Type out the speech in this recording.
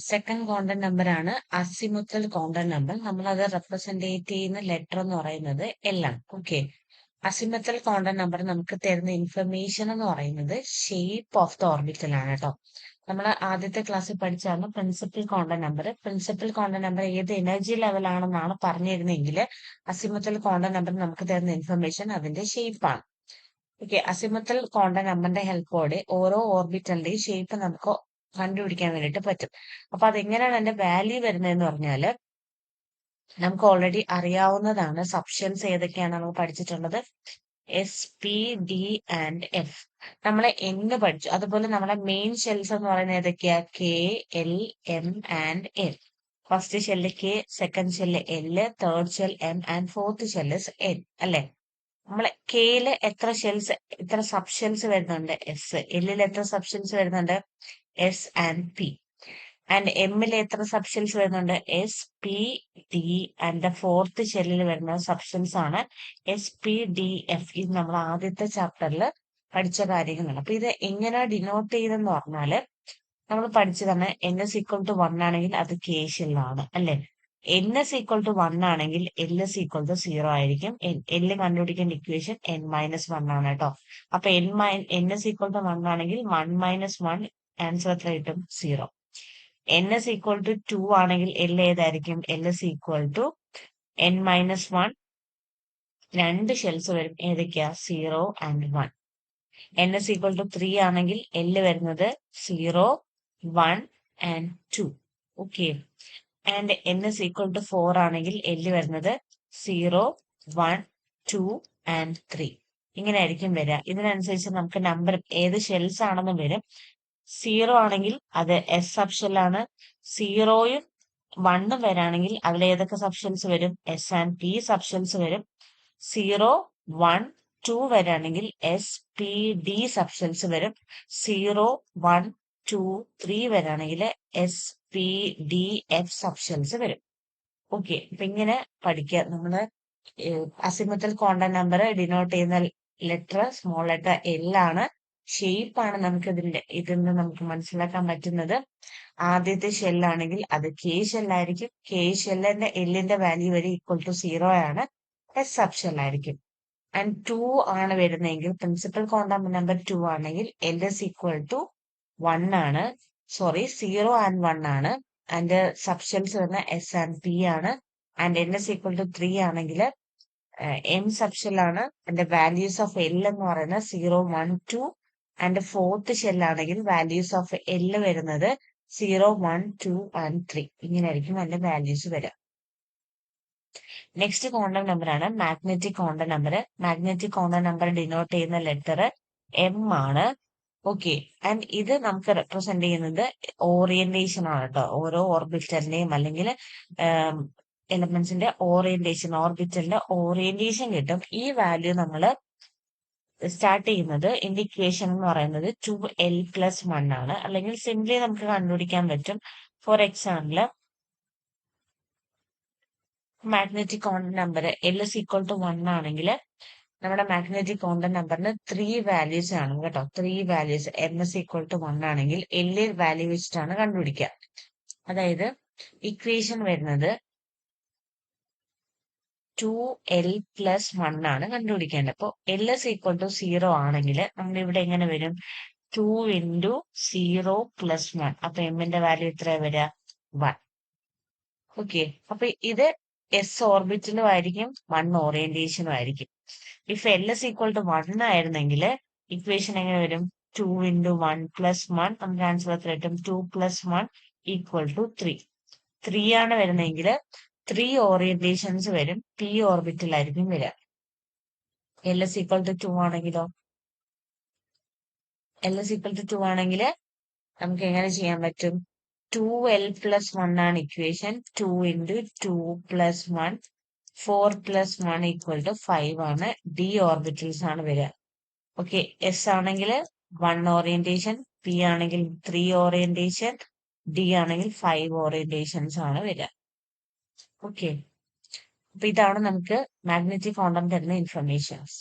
Second content number ആണ് azimuthal quantum number. നമ്മൾ അത് റെപ്രസെന്റ് ചെയ്യുന്ന ലെറ്റർ എന്ന് പറയുന്നത് എൽ ആണ്. ഓക്കെ, അസിമുത്തൽ കോണ്ടന്റ് നമ്പർ നമുക്ക് തരുന്ന ഇൻഫർമേഷൻ എന്ന് പറയുന്നത് ഷേപ്പ് ഓഫ് ദ ഓർബിറ്റൽ ആണ് കേട്ടോ. നമ്മൾ ആദ്യത്തെ ക്ലാസ്സിൽ പഠിച്ചാണ് principal quantum number. Principal quantum number ഏത് എനർജി ലെവൽ ആണെന്നാണ് പറഞ്ഞിരുന്നെങ്കിൽ അസിമുത്തൽ കോണ്ടന്റ് നമ്പർ നമുക്ക് തരുന്ന ഇൻഫർമേഷൻ അതിന്റെ ഷേപ്പ് ആണ്. ഓക്കെ, അസിമുത്തൽ കോണ്ടന്റ് നമ്പറിന്റെ ഹെൽപ്പോടെ ഓരോ ഓർബിറ്റലിന്റെയും ഷേപ്പ് നമുക്ക് കണ്ടുപിടിക്കാൻ വേണ്ടിയിട്ട് പറ്റും. അപ്പൊ അതെങ്ങനെയാണ് അതിന്റെ വാല്യൂ വരുന്നതെന്ന് പറഞ്ഞാല് നമുക്ക് ഓൾറെഡി അറിയാവുന്നതാണ്. സബ്ഷൻസ് ഏതൊക്കെയാണ് നമ്മൾ പഠിച്ചിട്ടുള്ളത്? S, P, D and F. നമ്മളെ എന്ന് പഠിച്ചു. അതുപോലെ നമ്മളെ മെയിൻ ഷെൽസ് എന്ന് പറയുന്നത് ഏതൊക്കെയാ? K, L, M and L. First shell K, second shell L, third shell M and fourth shell N അല്ലെ. നമ്മളെ കെയില് എത്ര ഷെൽസ്, എത്ര സബ് ഷെൽസ് വരുന്നുണ്ട്? എസ്. എല്ലിൽ എത്ര സബ് ഷെൽസ് വരുന്നുണ്ട്? S and P. ആൻഡ് എമ്മിൽ എത്ര സബ് ഷെൽസ് വരുന്നുണ്ട്? S, P, D and fourth ഷെല്ലിൽ വരുന്ന സബ്ഷൻസ് ആണ് എസ്, പി, ഡി, എഫ്. ഇത് നമ്മൾ ആദ്യത്തെ ചാപ്റ്ററിൽ പഠിച്ച കാര്യങ്ങളാണ്. അപ്പൊ ഇത് എങ്ങനെ ഡിനോട്ട് ചെയ്തെന്ന് പറഞ്ഞാല് നമ്മൾ പഠിച്ചതാണ്. എൻ എസ് ഈക്വൽ ടു 1 ആണെങ്കിൽ അത് കെ ഷെല്ലാണ് അല്ലെ. എൻ എസ് ഈക്വൽ ടു 1 ആണെങ്കിൽ എൽ എസ് ഈക്വൽ ടു 0 ആയിരിക്കും. എൽ കണ്ടുപിടിക്കേണ്ട ഇക്വേഷൻ n-1 ആണ് കേട്ടോ. അപ്പൊ എൻ എസ് ഈക്വൽ ടു 1 ആണെങ്കിൽ 1 - 1 ആൻസർ എത്ര കിട്ടും? 0. എൻ എസ് ഈക്വൽ ടു 2 ആണെങ്കിൽ എൽ ഏതായിരിക്കും? L S equal to n-1. രണ്ട് ഷെൽസ് വരും. ഏതൊക്കെയാ? 0 and 1. N S equal to 3 ആണെങ്കിൽ എൽ വരുന്നത് 0, 1 and 2. Okay, and N S equal to 4 ആണെങ്കിൽ എൽ വരുന്നത് 0, 1, 2 ആൻഡ് 3. ഇങ്ങനെ ആയിരിക്കും വരിക. ഇതിനനുസരിച്ച് നമുക്ക് നമ്പർ ഏത് ഷെൽസ് ആണെന്ന് വരും. 0 ആണെങ്കിൽ അത് എസ് സബ് ഷെല്ലാണ്. 0യും 1ഉം വരാണെങ്കിൽ അതിൽ ഏതൊക്കെ സബ് ഷെൽസ് വരും? S and P sub shells വരും. 0, 1, 2 വരാണെങ്കിൽ S, P, D sub shells വരും. 0, 1, 2, 3 വരാണെങ്കിൽ S, P, D, F sub shells വരും. ഓക്കെ, അപ്പൊ ഇങ്ങനെ പഠിക്കുക. നമ്മള് അസിമുത്തൽ കോണ്ടന്റ് നമ്പർ ഡിനോട്ട് ചെയ്യുന്ന ലെറ്റർ സ്മോൾ ലെറ്റർ എൽ ആണ്. ഷേപ്പ് ആണ് നമുക്ക് ഇതിൽ നിന്ന് നമുക്ക് മനസ്സിലാക്കാൻ പറ്റുന്നത്. ആദ്യത്തെ ഷെല്ലാണെങ്കിൽ അത് കെ ഷെല്ലായിരിക്കും. കെ ഷെല്ലിന്റെ എല്ലിന്റെ വാല്യൂ വരെ ഈക്വൽ ടു 0 ആണ്. S sub ഷെല്ലായിരിക്കും. ആൻഡ് 2 ആണ് വരുന്നതെങ്കിൽ പ്രിൻസിപ്പൽ കോണ്ടന്റ് നമ്പർ 2 ആണെങ്കിൽ എൽ എസ് ഈക്വൽ ടു 1 ആണ്. സോറി, 0 ആൻഡ് 1 ആണ്. ആൻഡ് സബ് ഷെൽസ് വരുന്ന എസ് ആൻഡ് പി ആണ്. And N S equal to 3 ആണെങ്കിൽ എം സബ് ഷെൽ ആണ്. അതിന്റെ വാല്യൂസ് ഓഫ് എൽ എന്ന് പറയുന്നത് 0, 1, 2. ആൻഡ് ഫോർത്ത് ഷെൽ ആണെങ്കിൽ വാല്യൂസ് ഓഫ് എൽ വരുന്നത് 0, 1, 2 ആൻഡ് 3. ഇങ്ങനെയായിരിക്കും അതിന്റെ വാല്യൂസ് വരിക. നെക്സ്റ്റ് കോണ്ടന്റ് നമ്പർ ആണ് magnetic content number. Magnetic content number denote ചെയ്യുന്ന ലെറ്റർ എം ആണ്. ഓക്കെ, ആൻഡ് ഇത് നമുക്ക് റെപ്രസെന്റ് ചെയ്യുന്നത് ഓറിയന്റേഷൻ ആണ് കേട്ടോ. ഓരോ ഓർബിറ്റലിന്റെയും അല്ലെങ്കിൽ എലമെന്റ്സിന്റെ ഓറിയന്റേഷൻ, ഓർബിറ്റലിന്റെ ഓറിയന്റേഷൻ കിട്ടും. ഈ വാല്യൂ നമ്മൾ സ്റ്റാർട്ട് ചെയ്യുന്നത് ഇക്വേഷൻ എന്ന് പറയുന്നത് 2l+1 ആണ്. അല്ലെങ്കിൽ സിംപ്ലി നമുക്ക് കണ്ടുപിടിക്കാൻ പറ്റും. For example, magnetic content number L is equal to 1 ആണെങ്കിൽ നമ്മുടെ മാഗ്നറ്റിക് കോണ്ടന്റ് നമ്പറിന് 3 വാല്യൂസ് ആണ് കേട്ടോ. 3 values. M S equal to 1 ആണെങ്കിൽ എൽ വാല്യൂ വെച്ചിട്ടാണ് കണ്ടുപിടിക്കുക. അതായത് ഇക്വേഷൻ വരുന്നത് 2l+1 ആണ് കണ്ടുപിടിക്കേണ്ടത്. അപ്പോൾ എൽ എസ് ഈക്വൽ ടു 0 ആണെങ്കിൽ നമ്മൾ ഇവിടെ എങ്ങനെ വരും? 2 × 0+1. അപ്പൊ എമ്മിന്റെ വാല്യൂ എത്ര വരിക? 1. ഓക്കെ, അപ്പൊ ഇത് എസ് ഓർബിറ്റലും ആയിരിക്കും, 1 ഓറിയന്റേഷനും ആയിരിക്കും. If L S equal to 1 ആയിരുന്നെങ്കിൽ ഇക്വേഷൻ എങ്ങനെ വരും? 2 × 1+1. നമുക്ക് ആൻസർ എത്ര കിട്ടും? 2+1 = 3. 3 ആണ് വരുന്നതെങ്കിൽ 3 ഓറിയന്റേഷൻസ് വരും. പി ഓർബിറ്റലായിരിക്കും വരിക. എൽ എസ് ഈക്വൽ ടു 2 ആണെങ്കിലോ? എൽ എസ് ഈക്വൽ ടു 2 ആണെങ്കിൽ നമുക്ക് എങ്ങനെ ചെയ്യാൻ പറ്റും? 2l+1 ആണ് ഇക്വേഷൻ. 2 × 2+1, 4+1 = 5 ആണ്. ഡി ഓർബിറ്റൽസ് ആണ് വരിക. ഓക്കെ, എസ് ആണെങ്കിൽ 1 ഓറിയന്റേഷൻ, പി ആണെങ്കിൽ 3 ഓറിയന്റേഷൻ, ഡി ആണെങ്കിൽ 5 ഓറിയന്റേഷൻസ് ആണ് വരിക. ഓക്കെ, അപ്പൊ ഇതാണ് നമുക്ക് മാഗ്നറ്റിക് കോണ്ടന്റ് തരുന്ന ഇൻഫർമേഷൻസ്.